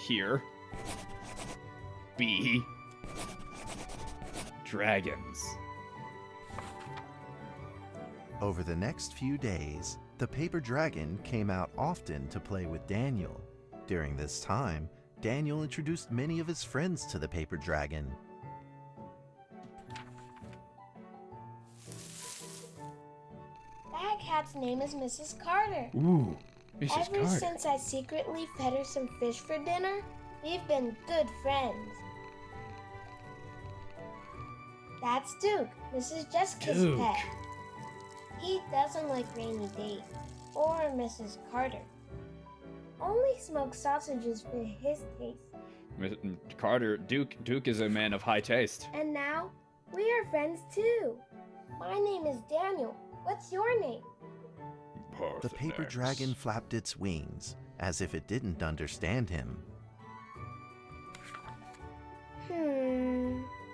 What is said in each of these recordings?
Here. B. Dragons. Over the next few days, the paper dragon came out often to play with Daniel. During this time, Daniel introduced many of his friends to the paper dragon. That cat's name is Mrs. Carter. Ooh, Mrs. Ever Carter. since I secretly fed her some fish for dinner, we've been good friends. That's Duke, Mrs. Jessica's Duke. pet. He doesn't like rainy days or Mrs. Carter. Only smoked sausages for his taste. Duke is a man of high taste. And now, we are friends too. My name is Daniel. What's your name? The paper dragon flapped its wings, as if it didn't understand him.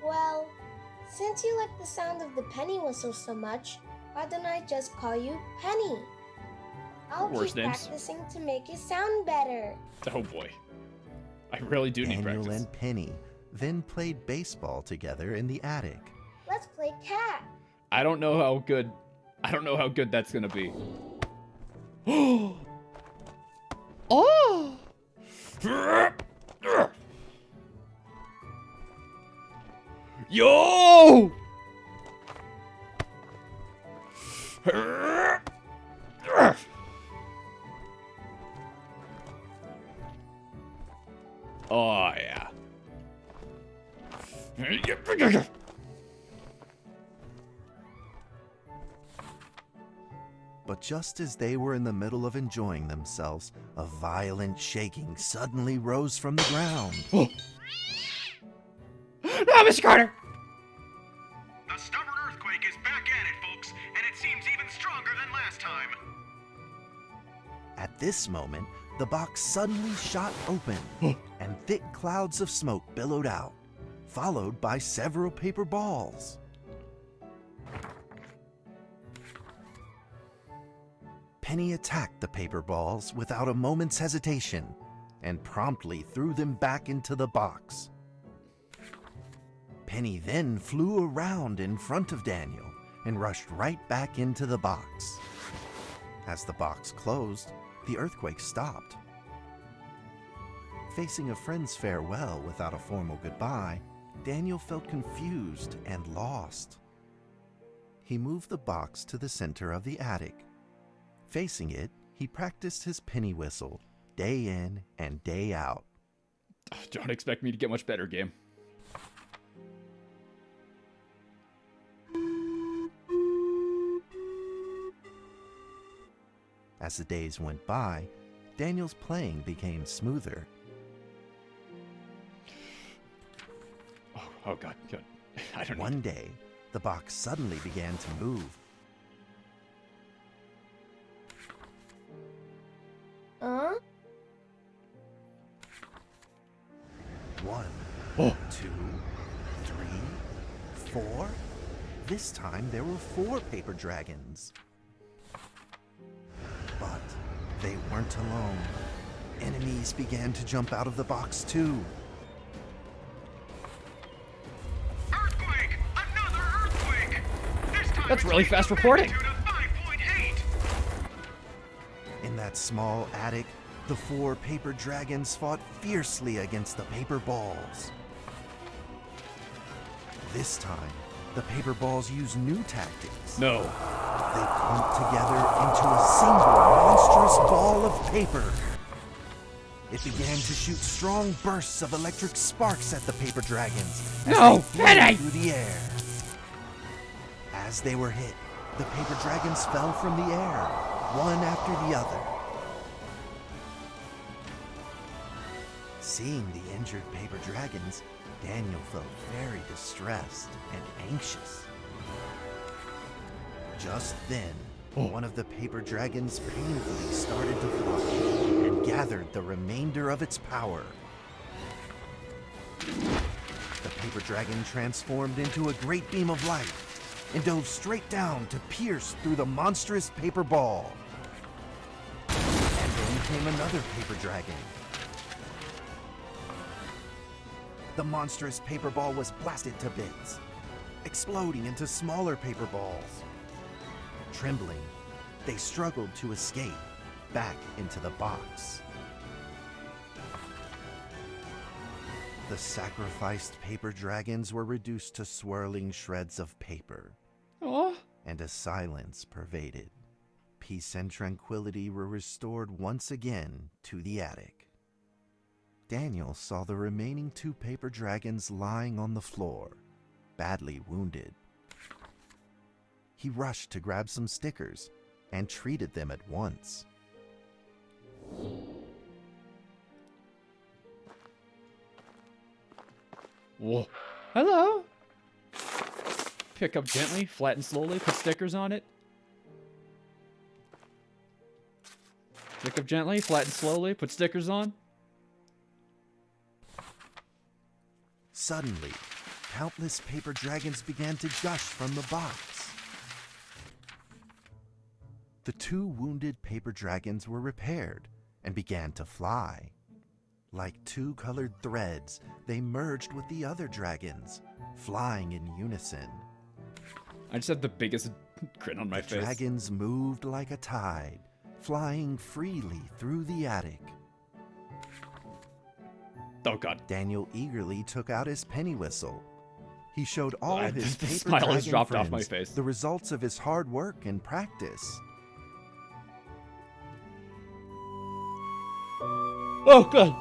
Well, since you like the sound of the penny whistle so much, why don't I just call you Penny? I'll Worst keep names. practicing to make it sound better. Oh boy. I really do need Daniel practice. and Penny then played baseball together in the attic. Let's play cat. I don't know how good that's gonna be. Oh! Yo! Oh yeah. But just as they were in the middle of enjoying themselves, a violent shaking suddenly rose from the ground. No, Mr. Carter! The stubborn earthquake is back at it, folks, and it seems even stronger than last time. At this moment, the box suddenly shot open, and thick clouds of smoke billowed out, followed by several paper balls. Penny attacked the paper balls without a moment's hesitation and promptly threw them back into the box. Penny then flew around in front of Daniel and rushed right back into the box. As the box closed, the earthquake stopped. Facing a friend's farewell without a formal goodbye, Daniel felt confused and lost. He moved the box to the center of the attic. Facing it, he practiced his penny whistle day in and day out. Don't expect me to get much better, game. As the days went by, Daniel's playing became smoother. Oh God. I don't know. One day, the box suddenly began to move. Huh? 1, Oh. 2, 3, 4. This time there were 4 paper dragons. But they weren't alone. Enemies began to jump out of the box too. Earthquake! Another earthquake! This time That's it's really reached fast a reporting. magnitude of 5.8. In that small attic, the 4 paper dragons fought fiercely against the paper balls. This time, the paper balls used new tactics. No. They clumped together into a single monstrous ball of paper. It began to shoot strong bursts of electric sparks at the paper dragons as No, they flew Penny! through the air. As they were hit, the paper dragons fell from the air, one after the other. Seeing the injured paper dragons, Daniel felt very distressed and anxious. Just then, one of the paper dragons painfully started to fly and gathered the remainder of its power. The paper dragon transformed into a great beam of light and dove straight down to pierce through the monstrous paper ball. And then came another paper dragon, The monstrous paper ball was blasted to bits, exploding into smaller paper balls. Trembling, they struggled to escape back into the box. The sacrificed paper dragons were reduced to swirling shreds of paper, Oh. and a silence pervaded. Peace and tranquility were restored once again to the attic. Daniel saw the remaining 2 paper dragons lying on the floor, badly wounded. He rushed to grab some stickers and treated them at once. Whoa. Hello. Pick up gently, flatten slowly, put stickers on it. Pick up gently, flatten slowly, put stickers on. Suddenly, countless paper dragons began to gush from the box. The 2 wounded paper dragons were repaired and began to fly. Like 2 colored threads, they merged with the other dragons, flying in unison. I just had the biggest grin on my face. Dragons moved like a tide, flying freely through the attic. Oh god. Daniel eagerly took out his penny whistle. He showed all his The paper smile has dragon dropped friends off my face. the results of his hard work and practice. Oh god.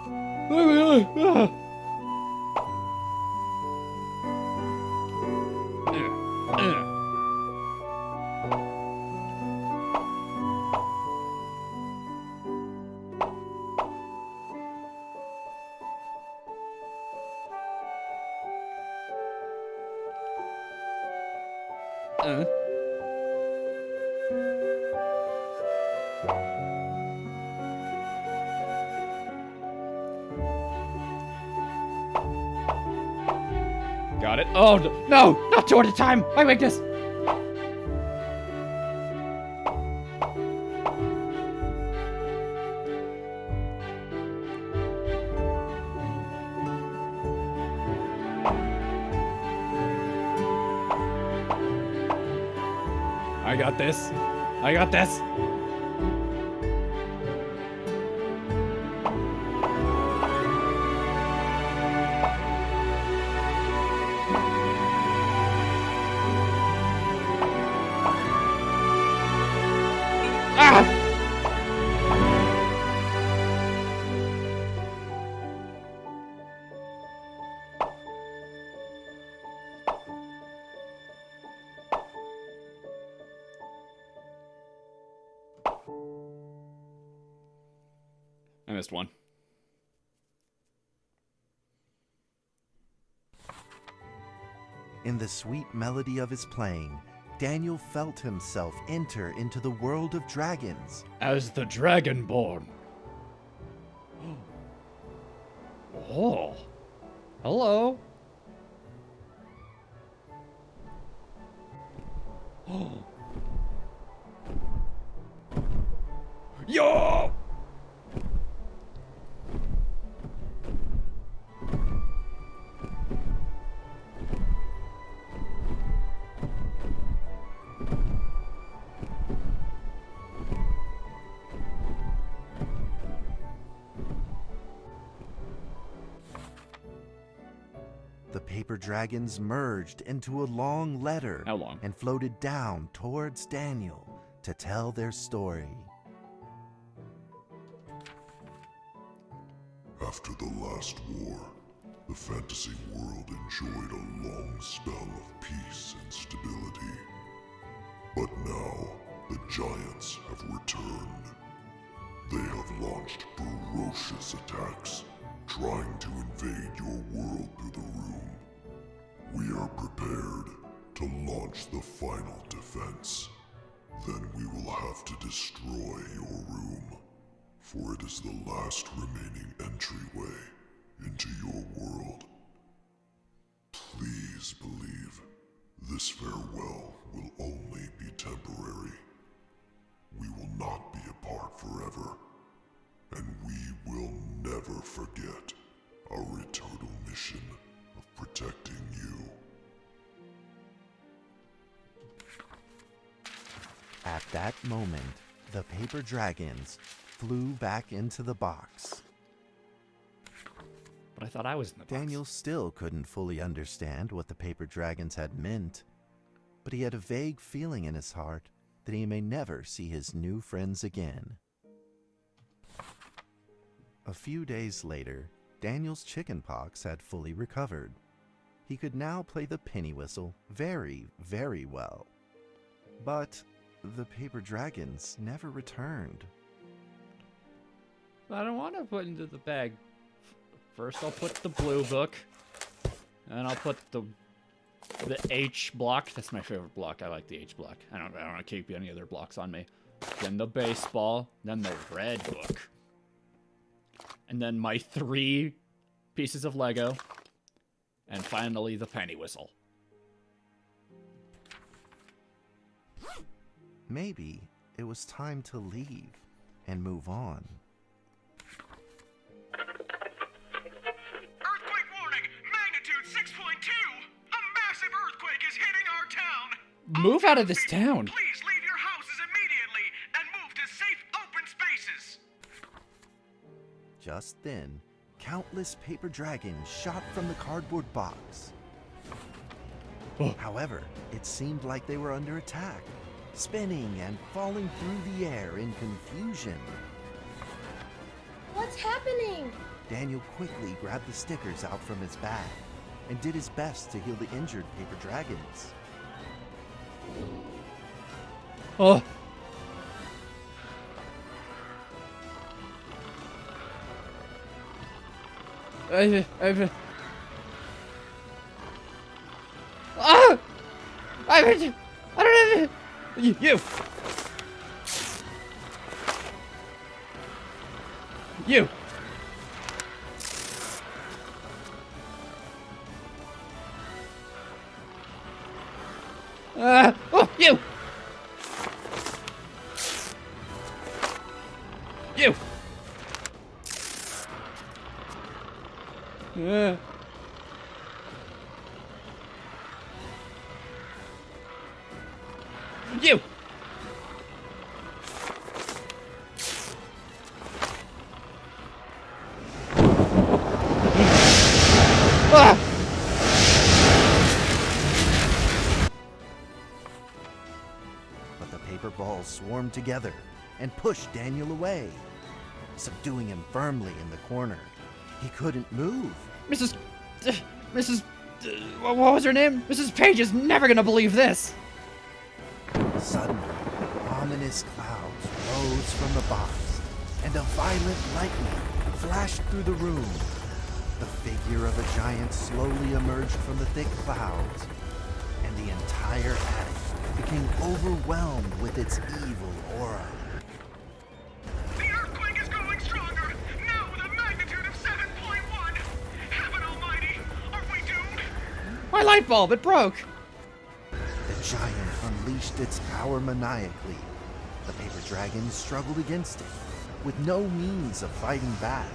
Got it. Oh, no! Not 2 at a time! My weakness! I got this. I got this. I missed one. In the sweet melody of his playing, Daniel felt himself enter into the world of dragons. As the Dragonborn. Oh. Hello. Oh. Yo! The paper dragons merged into a long letter How long? and floated down towards Daniel to tell their story. After the last war, the fantasy world enjoyed a long spell of peace and stability. But now, the giants have returned. They have launched ferocious attacks, trying to invade your world through the room. We are prepared to launch the final defense. Then we will have to destroy your room, for it is the last remaining entryway into your world. Please believe this farewell will only be temporary. We will not be apart forever, and we will never forget our eternal mission of protecting you. At that moment, the paper dragons flew back into the box. But I thought I was in the box. Daniel still couldn't fully understand what the paper dragons had meant, but he had a vague feeling in his heart that he may never see his new friends again. A few days later, Daniel's chickenpox had fully recovered. He could now play the penny whistle very, very well. But the paper dragons never returned. I don't want to put into the bag. First, I'll put the blue book, and I'll put the H block. That's my favorite block. I like the H block. I don't want to keep any other blocks on me. Then the baseball. Then the red book. And then my 3 pieces of Lego. And finally, the penny whistle. Maybe it was time to leave and move on. Earthquake warning! Magnitude 6.2! A massive earthquake is hitting our town! Move out of this town! Please leave your houses immediately and move to safe open spaces! Just then, countless paper dragons shot from the cardboard box. Oh. However, it seemed like they were under attack, spinning and falling through the air in confusion. What's happening? Daniel quickly grabbed the stickers out from his bag and did his best to heal the injured paper dragons. Oh! Ah! I don't know. You! You! Oh, you! You! You! Ah! But the paper balls swarmed together and pushed Daniel away, subduing him firmly in the corner. He couldn't move. Mrs. What was her name? Mrs. Page is never gonna believe this! Suddenly, ominous clouds rose from the box, and a violent lightning flashed through the room. The figure of a giant slowly emerged from the thick clouds, and the entire attic became overwhelmed with its evil aura. The earthquake is growing stronger, now with a magnitude of 7.1! Heaven almighty, are we doomed? My light bulb, it broke! The giant unleashed its power maniacally. The paper dragons struggled against it, with no means of fighting back.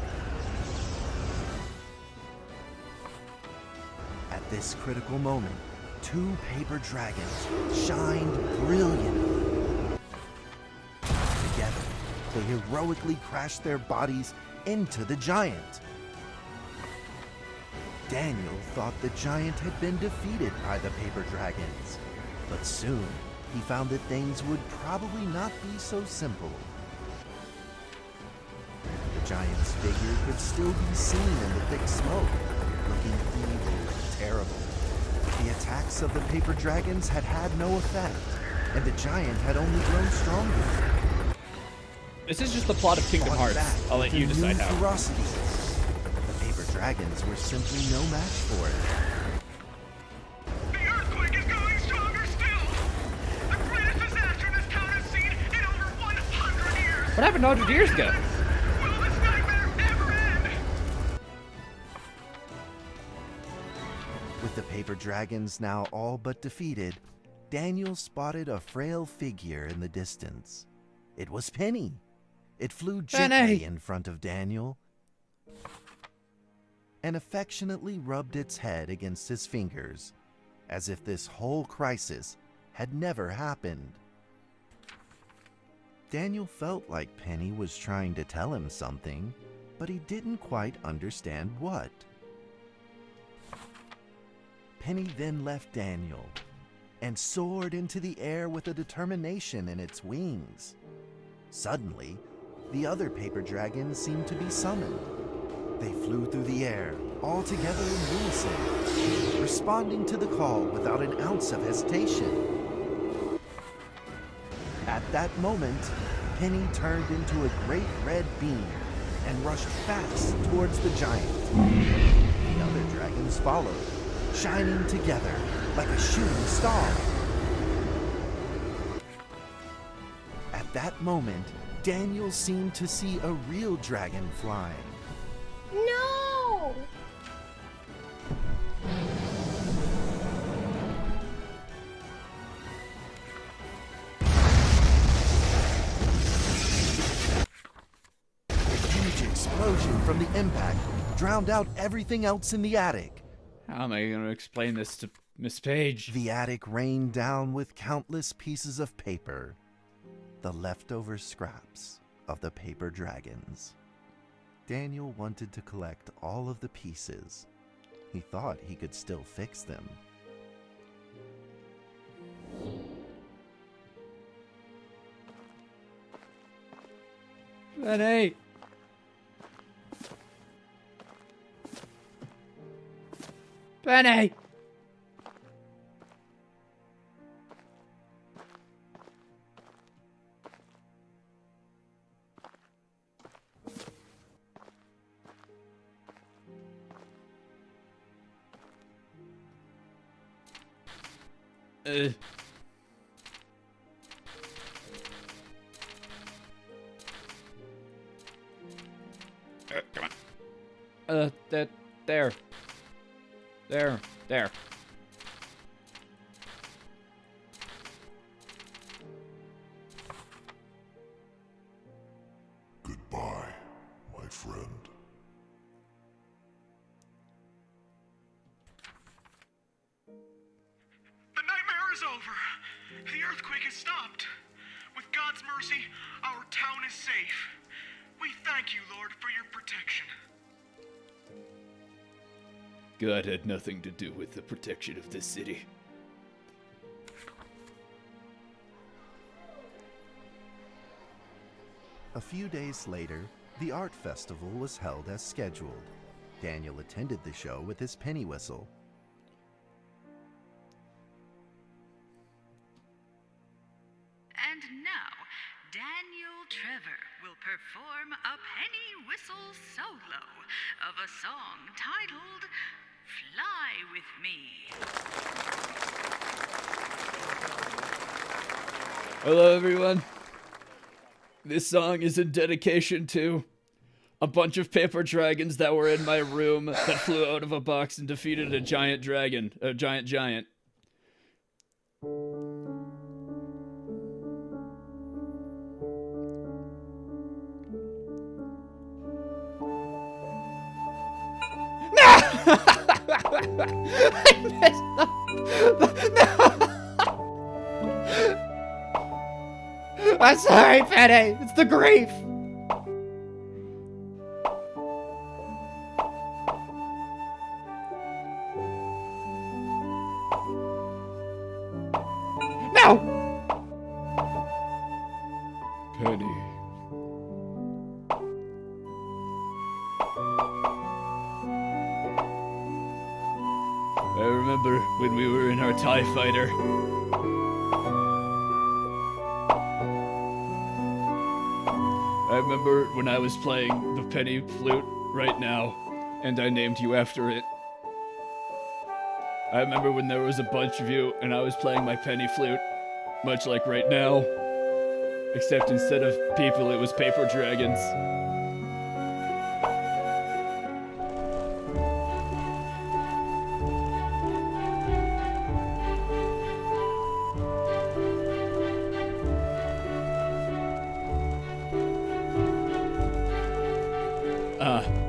At this critical moment, 2 paper dragons shined brilliantly. Together, they heroically crashed their bodies into the giant. Daniel thought the giant had been defeated by the paper dragons, but soon he found that things would probably not be so simple. The giant's figure could still be seen in the thick smoke, looking evil and terrible. The attacks of the paper dragons had had no effect, and the giant had only grown stronger. This is just the plot of Kingdom Fought back Hearts. I'll let with you decide new how. ferocity. The paper dragons were simply no match for it. The earthquake is going stronger still! The greatest disaster this town has seen in over 100 years! What happened 100 years ago? Will this nightmare ever end? With the paper dragons now all but defeated, Daniel spotted a frail figure in the distance. It was Penny. It flew gently Penny! in front of Daniel. and affectionately rubbed its head against his fingers, as if this whole crisis had never happened. Daniel felt like Penny was trying to tell him something, but he didn't quite understand what. Penny then left Daniel and soared into the air with a determination in its wings. Suddenly, the other paper dragons seemed to be summoned. They flew through the air, all together in unison, responding to the call without an ounce of hesitation. At that moment, Penny turned into a great red beam and rushed fast towards the giant. The other dragons followed, shining together like a shooting star. At that moment, Daniel seemed to see a real dragon flying. No! A huge explosion from the impact drowned out everything else in the attic. How am I going to explain this to Miss Page? The attic rained down with countless pieces of paper, the leftover scraps of the paper dragons. Daniel wanted to collect all of the pieces. He thought he could still fix them. Penny! Penny! Come on. There. Goodbye, my friend. The nightmare is over. The earthquake has stopped. With God's mercy, our town is safe. We thank you, Lord, for your protection. God had nothing to do with the protection of this city. A few days later, the art festival was held as scheduled. Daniel attended the show with his penny whistle. And now, Daniel Trevor will perform a penny whistle solo of a song titled Fly With Me. Hello, everyone. This song is in dedication to a bunch of paper dragons that were in my room that flew out of a box and defeated a giant dragon. A giant. I'm sorry, Penny. It's the grief. No! Penny. I remember when we were in our TIE fighter. I remember when I was playing the penny flute right now, and I named you after it. I remember when there was a bunch of you, and I was playing my penny flute, much like right now. Except instead of people, it was paper dragons.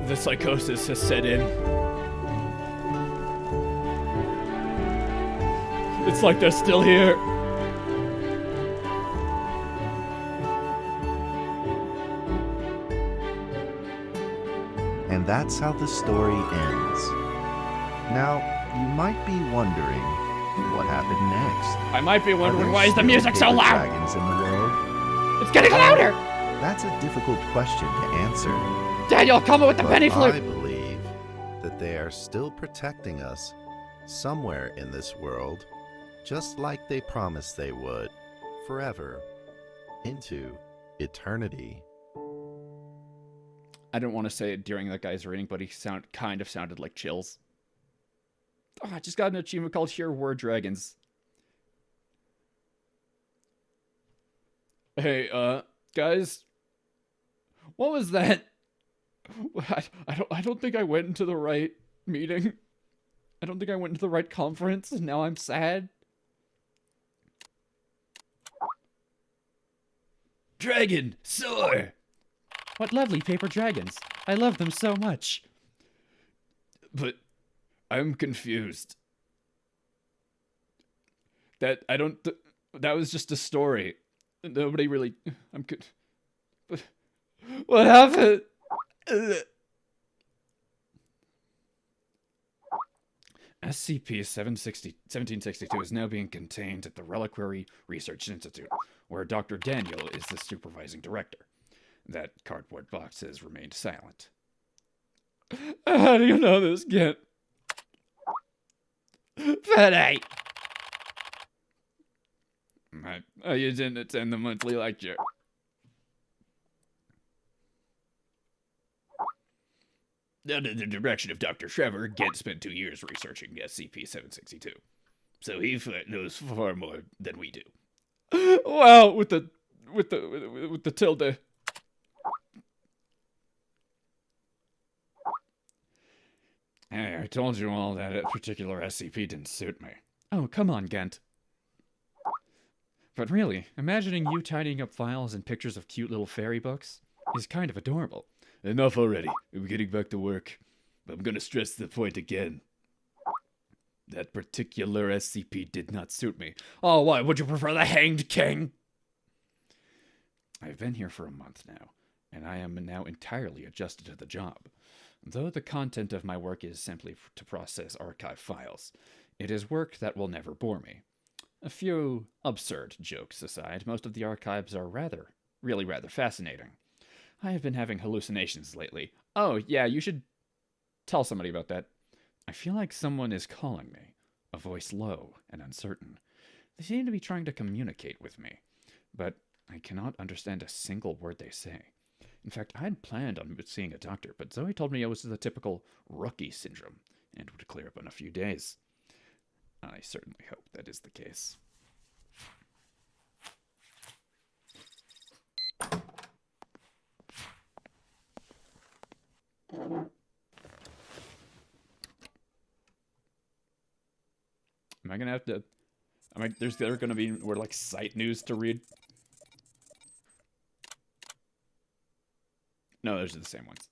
The psychosis has set in. It's like they're still here. And that's how the story ends. Now, you might be wondering what happened next. I might be Are wondering there why is the still music so paper loud? dragons in the world? It's getting louder! That's a difficult question to answer. Daniel, come with the But penny I flute! believe that they are still protecting us somewhere in this world, just like they promised they would, forever, into eternity. I didn't want to say it during that guy's reading, but he kind of sounded like Chills. Oh, I just got an achievement called Hear Word Dragons. Hey, guys, what was that? I don't think I went into the right meeting. I don't think I went into the right conference, and now I'm sad. Dragon, soar! What lovely paper dragons. I love them so much. But I'm confused. That was just a story. Nobody really... But what happened? SCP-1762 is now being contained at the Reliquary Research Institute, where Dr. Daniel is the supervising director. That cardboard box has remained silent. How do you know this, Kent? Penny! You didn't attend the monthly lecture. Under the direction of Dr. Trevor, Gent spent 2 years researching SCP-762. So he knows far more than we do. Wow, with the tilde. Hey, I told you all that particular SCP didn't suit me. Oh, come on, Gent. But really, imagining you tidying up files and pictures of cute little fairy books is kind of adorable. Enough already. I'm getting back to work. But I'm gonna stress the point again. That particular SCP did not suit me. Oh, why? Would you prefer the Hanged King? I've been here for a month now, and I am now entirely adjusted to the job. Though the content of my work is simply to process archive files, it is work that will never bore me. A few absurd jokes aside, most of the archives are really rather fascinating. I have been having hallucinations lately. Oh, yeah, you should tell somebody about that. I feel like someone is calling me, a voice low and uncertain. They seem to be trying to communicate with me, but I cannot understand a single word they say. In fact, I had planned on seeing a doctor, but Zoe told me it was the typical rookie syndrome and would clear up in a few days. I certainly hope that is the case. Am I gonna have to... there gonna be more, like, site news to read? No, those are the same ones.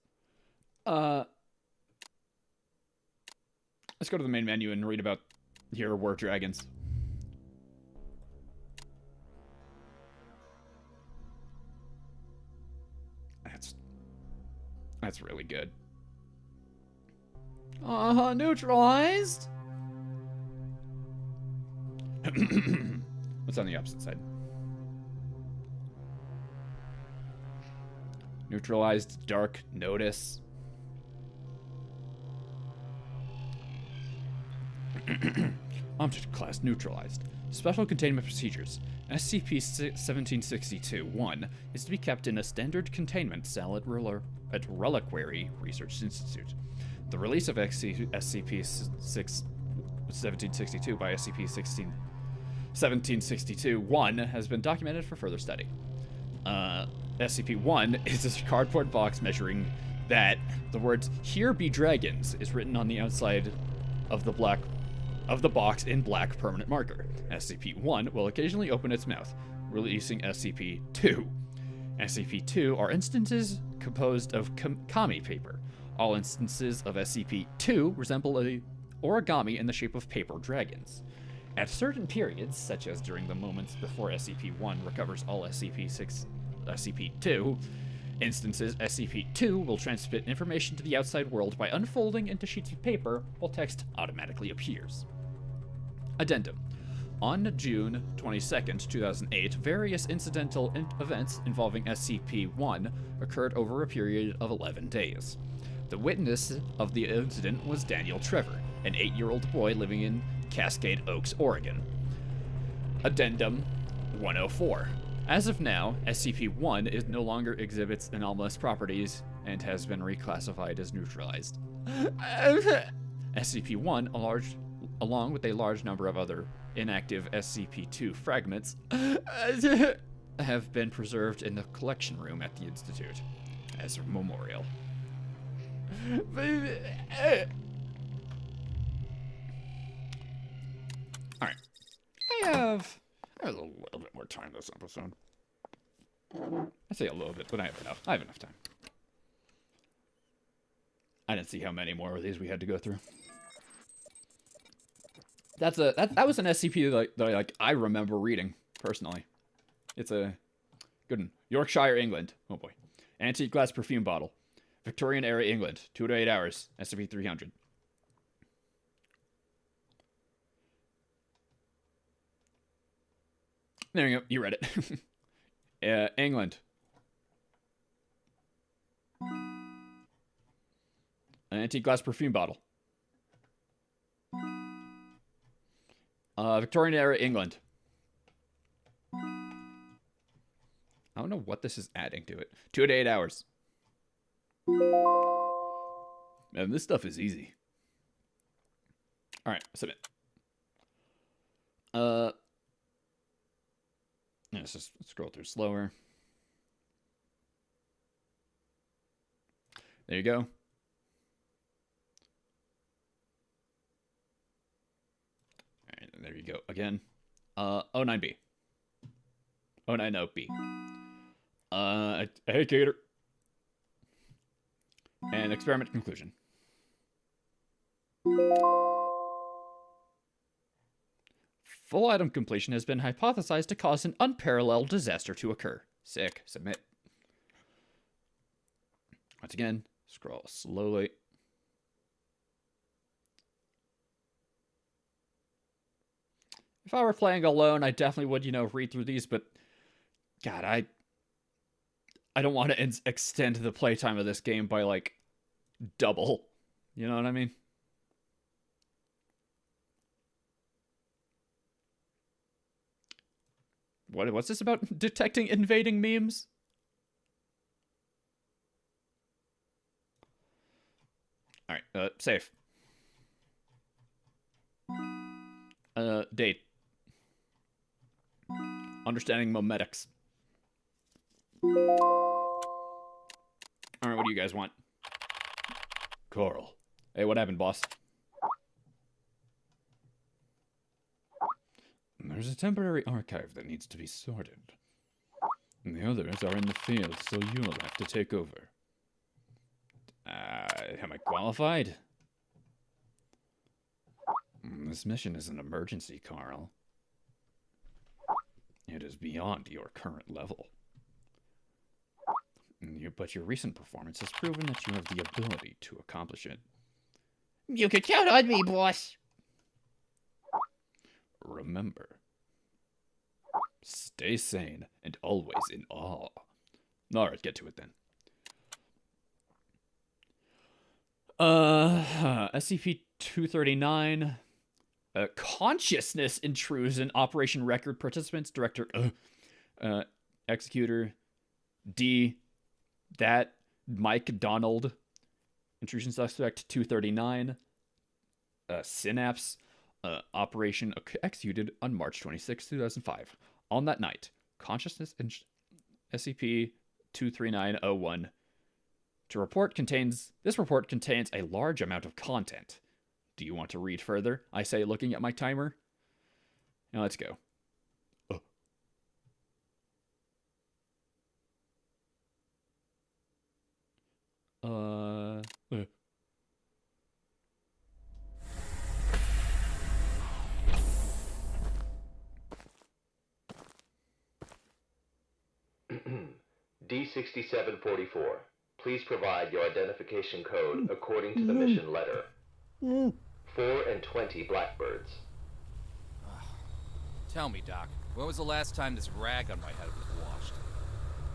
Let's go to the main menu and read about Here Were Dragons. That's really good. Neutralized? What's on the opposite side? Neutralized dark notice. Object class neutralized. Special containment procedures. SCP-1762-1 is to be kept in a standard containment cell at Reliquary Research Institute. The release of SCP-1762 by SCP-1762-1 has been documented for further study. SCP-1 is a cardboard box measuring that the words "Here be dragons" is written on the outside of the box in black permanent marker. SCP-1 will occasionally open its mouth, releasing SCP-2. SCP-2 are instances composed of kami paper. All instances of SCP-2 resemble a origami in the shape of paper dragons. At certain periods, such as during the moments before SCP-1 recovers all SCP-2 instances, SCP-2 will transmit information to the outside world by unfolding into sheets of paper, while text automatically appears. Addendum. On June 22nd, 2008, various incidental events involving SCP-1 occurred over a period of 11 days. The witness of the incident was Daniel Trevor, an 8-year-old boy living in Cascade Oaks, Oregon. Addendum 104. As of now, SCP-1 no longer exhibits anomalous properties and has been reclassified as neutralized. SCP-1, along with a large number of other inactive SCP-2 fragments, have been preserved in the collection room at the Institute as a memorial. Alright. I have a little bit more time this episode. I say a little bit, but I have enough. I have enough time. I didn't see how many more of these we had to go through. That was an SCP that I remember reading personally. It's a good one. Yorkshire, England. Oh boy. Antique glass perfume bottle. Victorian era England. 2 to 8 hours. SCP-300. There you go. You read it. England. An antique glass perfume bottle. Victorian era England. I don't know what this is adding to it. 2 to 8 hours. Man, this stuff is easy. Alright, submit. Let's just scroll through slower. There you go. Alright, there you go again. 09B. 090B. Hey, Gator. And experiment conclusion. Full item completion has been hypothesized to cause an unparalleled disaster to occur. Sick. Submit. Once again, scroll slowly. If I were playing alone, I definitely would, read through these, but God, I don't want to extend the playtime of this game by, like, double. You know what I mean? What's this about detecting invading memes? Alright, save. Date. Understanding memetics. Alright, what do you guys want? Carl. Hey, what happened, boss? There's a temporary archive that needs to be sorted. And the others are in the field, so you'll have to take over. Am I qualified? This mission is an emergency, Carl. It is beyond your current level. But your recent performance has proven that you have the ability to accomplish it. You can count on me, boss! Remember, stay sane and always in awe. Alright, get to it then. SCP-239. Consciousness intrusion. Operation Record participants. Director. Executor. D. That. Mike Donald. Intrusion suspect 239. Synapse. Operation executed on March 26, 2005. On that night, consciousness in SCP-23901. This report contains a large amount of content. Do you want to read further? I say, looking at my timer. Now let's go. D6744, please provide your identification code according to the mission letter. 4 and 20 blackbirds. Tell me, Doc, when was the last time this rag on my head was washed?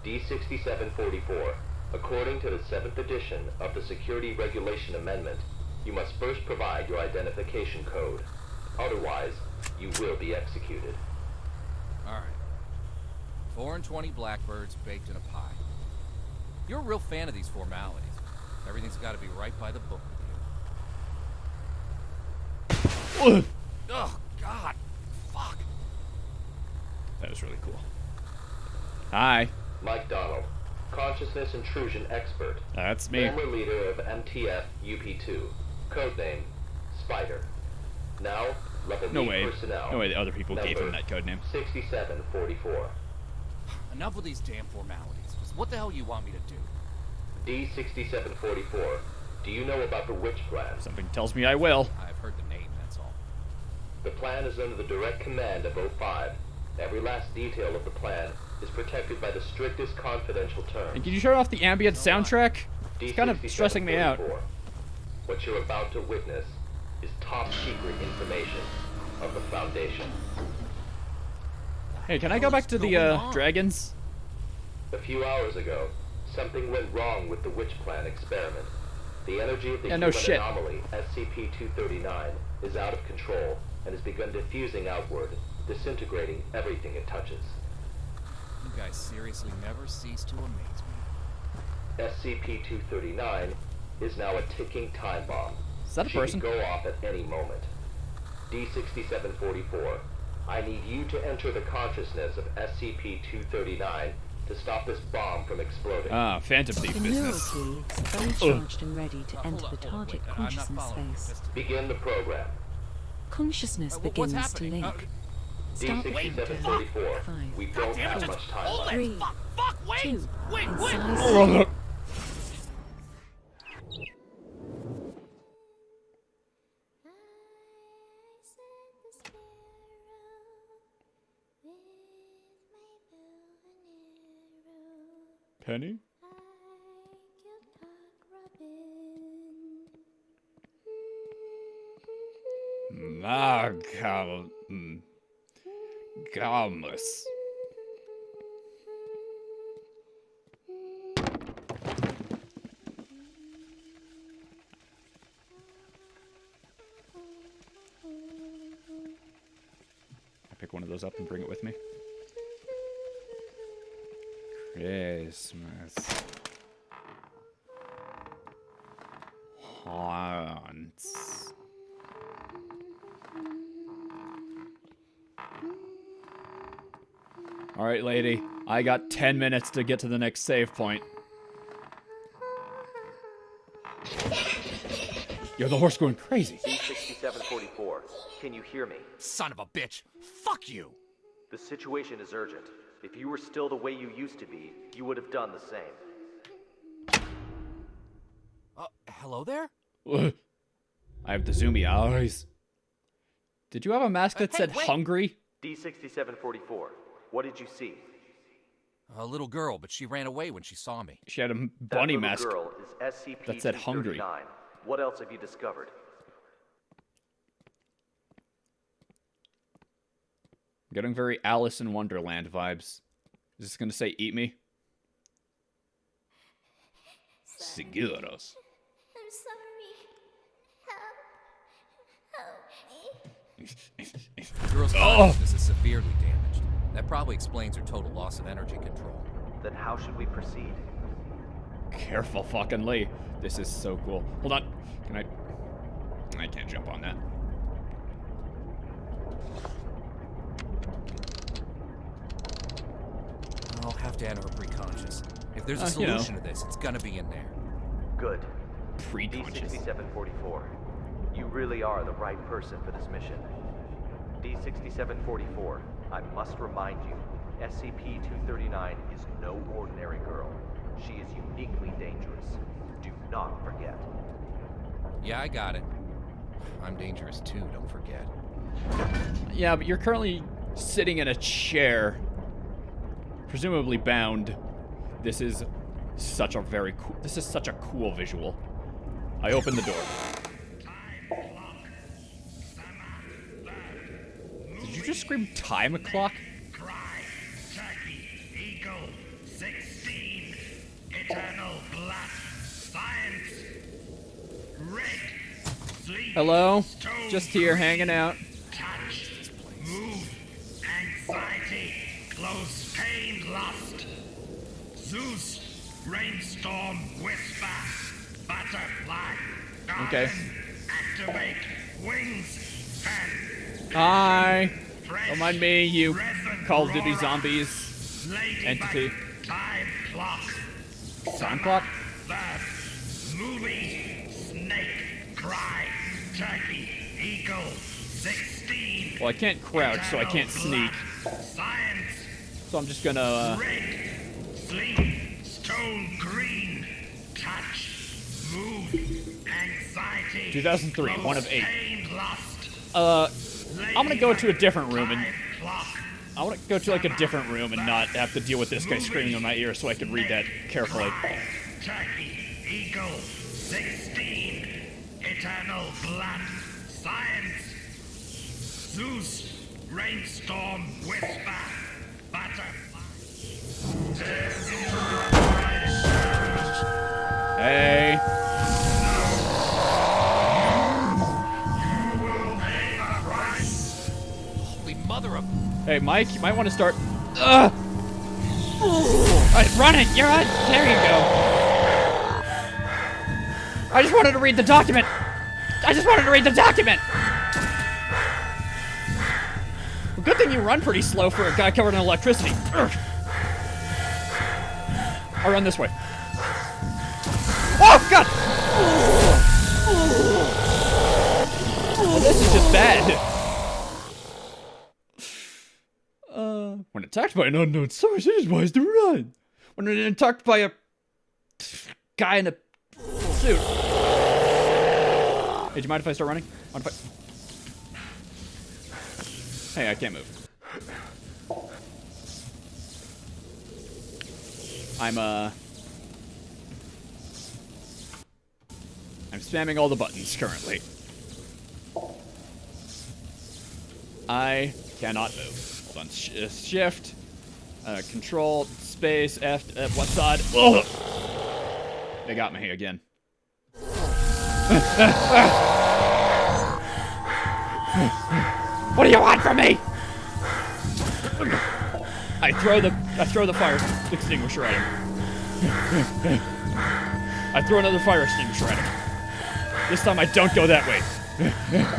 D6744, according to the 7th edition of the Security Regulation Amendment, you must first provide your identification code. Otherwise, you will be executed. Alright. 4 and 20 blackbirds baked in a pie. You're a real fan of these formalities. Everything's got to be right by the book with you. Oh, God. Fuck. That was really cool. Hi. Mike Donald, consciousness intrusion expert. That's me. Former leader of MTF UP2. Codename Spider. Now, level No B way. personnel. No way the other people gave him that code name. 6744. Enough with these damn formalities. Just what the hell you want me to do? D6744. Do you know about the witch plan? Something tells me I will. I've heard the name, that's all. The plan is under the direct command of O5. Every last detail of the plan is protected by the strictest confidential terms. And can you turn off the ambient soundtrack? It's kind of stressing me out. What you're about to witness is top secret information of the Foundation. Hey, can I go back to the dragons? A few hours ago, something went wrong with the witch plan experiment. The energy of the no human shit. anomaly, SCP-239, is out of control and has begun diffusing outward, disintegrating everything it touches. You guys seriously never cease to amaze me. SCP-239 is now a ticking time bomb. Is that a She person? could go off at any moment. D6744, I need you to enter the consciousness of SCP-239 to stop this bomb from exploding. Ah, Phantom Thief The neural business. key is fully charged and ready to enter the target I'm not consciousness following you. space. Begin the program. Consciousness What's begins to happening? link. Start the counter. D6744, 5, we don't have much time left. 3, 2, and size. Oh, Penny? Gamus. I pick one of those up and bring it with me. Christmas. Haunts. Alright, lady. I got 10 minutes to get to the next save point. Yo, the horse going crazy. D6744, can you hear me? Son of a bitch. Fuck you. The situation is urgent. If you were still the way you used to be, you would have done the same. Hello there? I have the zoomy eyes. Did you have a mask that said wait. hungry? D6744, what did you see? A little girl, but she ran away when she saw me. She had a That bunny little mask girl is SCP-239. that said hungry. What else have you discovered? I'm getting very Alice in Wonderland vibes. Is this gonna say eat me? Seguros. I'm sorry. Help. Help me. The girl's consciousness is severely damaged. That probably explains her total loss of energy control. Then how should we proceed? Careful, fucking Lee. This is so cool. Hold on. Can I can't jump on that. I'll have to enter her pre-conscious. If there's a you know. solution to this, it's gonna be in there. Good. Pre-conscious. D6744, you really are the right person for this mission. D6744, I must remind you, SCP-239 is no ordinary girl. She is uniquely dangerous. Do not forget. Yeah, I got it. I'm dangerous too, don't forget. Yeah, but you're currently sitting in a chair, presumably bound. This is such a very cool. This is such a cool visual. I open the door. Did you just scream time clock? Cry, turkey, eagle, 16, eternal blood, science, red, sleep, Hello? stone, Just here hanging out. touch, move, anxiety, close, pain, lust, Zeus, rainstorm, whisper, butterfly, garden, Okay. activate, wings, fan, Hi. fresh, Don't mind me, you resin, Call of Duty roar, zombies ladybug, entity. time clock, Time clock? bird, movie, snake, cry, turkey, eagle, 16. Well, I can't crouch, so I can't sneak. Science, So I'm just gonna, red, sleep, stone green, touch, move, anxiety. 2003, close, one of 8. pain, lust, I'm gonna go to a different room and time clock, I want to go to like a different room and not have to deal with this guy screaming in my ear, so I can read that carefully. cry, turkey, eagle, 16. Eternal blood, science, Zeus, rainstorm, whisper, butterfly. Hey. Holy mother of... Hey, Mike, you might want to start. Ugh! Alright, run it! You're on! There you go! I just wanted to read the document! I just wanted to read the document! Well, good thing you run pretty slow for a guy covered in electricity. Ugh. I'll run this way. Oh, God! Oh, this is just bad. When attacked by an unknown source, it is wise to run. When attacked by a guy in a suit. Hey, do you mind if I start running? Hey, I can't move. I'm spamming all the buttons currently. I cannot move. Hold on, shift, control, space, F, what side? Ugh. They got me again. What do you want from me? I throw the fire extinguisher at him. I throw another fire extinguisher at him. This time I don't go that way.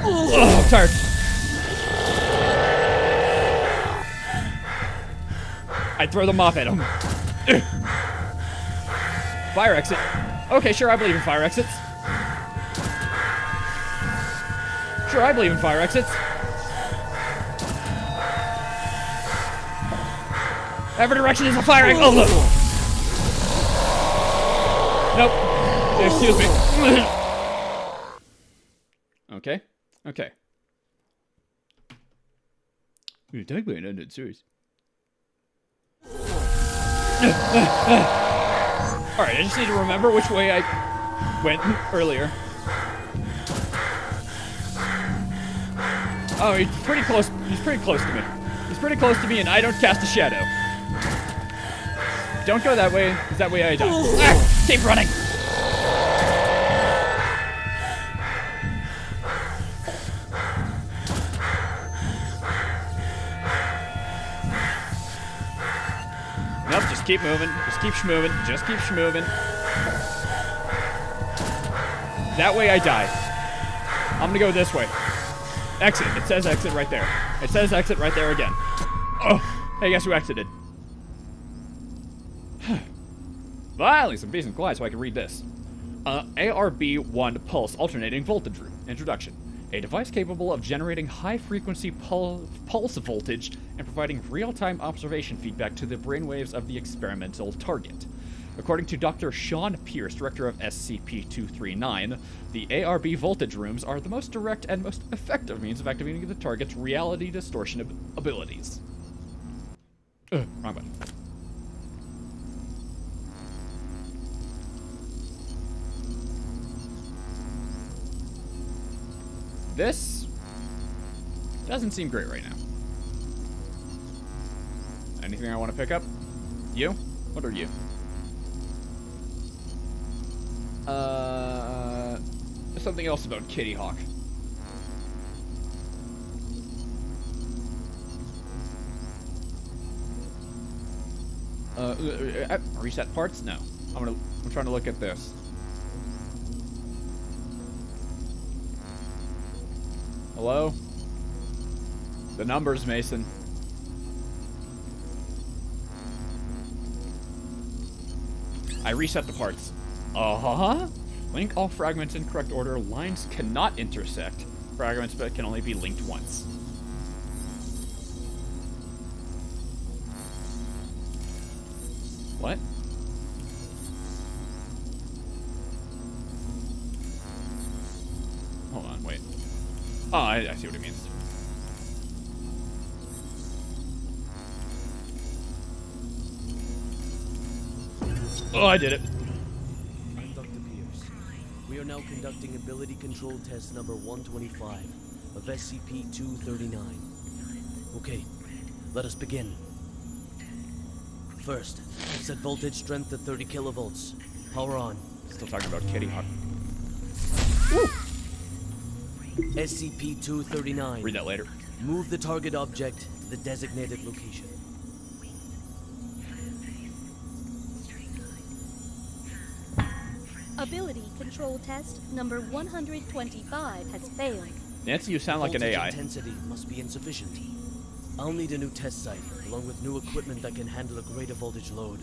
Oh, I'm tired. I throw the mop at him. Fire exit. Okay, sure, I believe in fire exits. Sure, I believe in fire exits. Every direction is a fire exit. Oh, look. Nope. Excuse me. Okay. Okay. We're talking about an unknown source. Alright, I just need to remember which way I went earlier. Oh, he's pretty close. He's pretty close to me. He's pretty close to me, and I don't cast a shadow. Don't go that way, because that way I die. Ah, keep running! Nope, just keep moving. Just keep schmoving. Just keep schmoving. That way I die. I'm gonna go this way. Exit. It says exit right there. It says exit right there again. Oh, hey, guess who exited? Finally, some peace and quiet so I can read this. ARB1 Pulse Alternating Voltage Room. Introduction. A device capable of generating high-frequency pulse voltage and providing real-time observation feedback to the brainwaves of the experimental target. According to Dr. Sean Pierce, director of SCP-239, the ARB voltage rooms are the most direct and most effective means of activating the target's reality distortion abilities. Wrong button. This doesn't seem great right now. Anything I want to pick up? You? What are you? Something else about Kitty Hawk. Reset parts? No. I'm trying to look at this. Hello? The numbers, Mason. I reset the parts. Uh-huh. Link all fragments in correct order. Lines cannot intersect. Fragments but can only be linked once. What? Hold on, wait. Oh, I see what it means. Oh, I did it. I'm Dr. Pierce. We are now conducting ability control test number 125 of SCP-239. Okay, let us begin. First, set voltage strength to 30 kilovolts. Power on. Still talking about Kitty Hawk. SCP-239. Read that later. Move the target object to the designated location. Ability control test number 125 has failed. Nancy, you sound like an Voltage AI. Intensity must be insufficient. I'll need a new test site, along with new equipment that can handle a greater voltage load.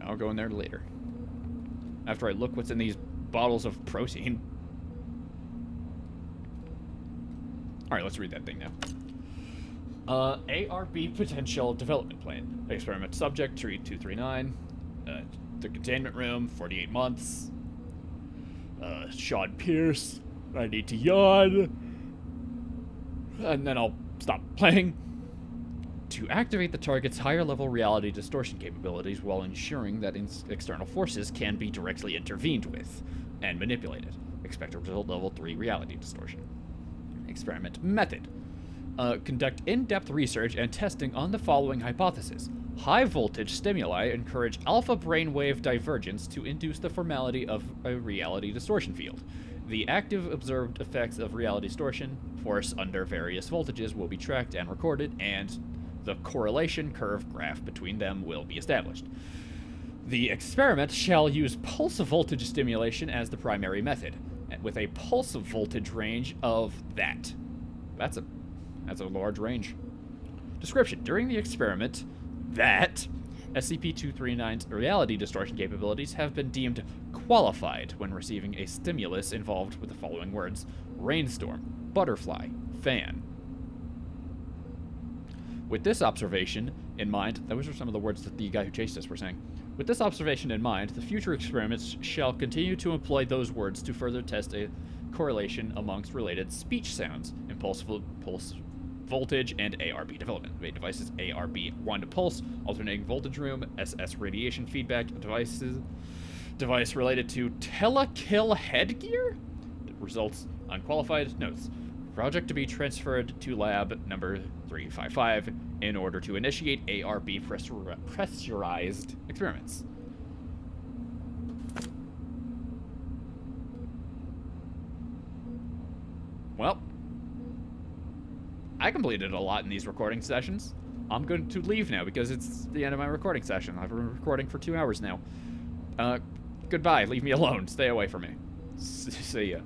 I'll go in there later. After I look what's in these bottles of protein. Alright, let's read that thing now. ARB Potential Development Plan. Experiment subject, Tree 239. The containment room, 48 months. Sean Pierce. I need to yawn. And then I'll stop playing. To activate the target's higher-level reality distortion capabilities while ensuring that external forces can be directly intervened with and manipulated. Expect a result level 3 reality distortion. Experiment method. Conduct in-depth research and testing on the following hypothesis. High-voltage stimuli encourage alpha brainwave divergence to induce the formality of a reality distortion field. The active observed effects of reality distortion force under various voltages will be tracked and recorded, and the correlation curve graph between them will be established. The experiment shall use pulse voltage stimulation as the primary method, with a pulse voltage range of that. That's a large range. Description. During the experiment, that SCP-239's reality distortion capabilities have been deemed qualified when receiving a stimulus involved with the following words: rainstorm, butterfly, fan. With this observation in mind, those are some of the words that the guy who chased us were saying. With this observation in mind, the future experiments shall continue to employ those words to further test a correlation amongst related speech sounds, pulse voltage, and ARB development. Made devices ARB 1 to pulse, alternating voltage room, SS radiation feedback device related to telekill headgear? Results unqualified. Notes. Project to be transferred to lab number 355 in order to initiate ARB pressurized experiments. Well, I completed a lot in these recording sessions. I'm going to leave now because it's the end of my recording session. I've been recording for 2 hours now. Goodbye. Leave me alone. Stay away from me. See ya.